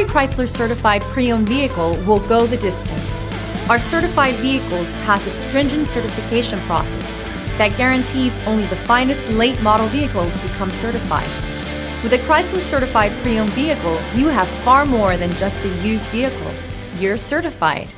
Every Chrysler certified pre-owned vehicle will go the distance. Our certified vehicles pass a stringent certification process that guarantees only the finest late model vehicles become certified. With a Chrysler certified pre-owned vehicle, you have far more than just a used vehicle. You're certified.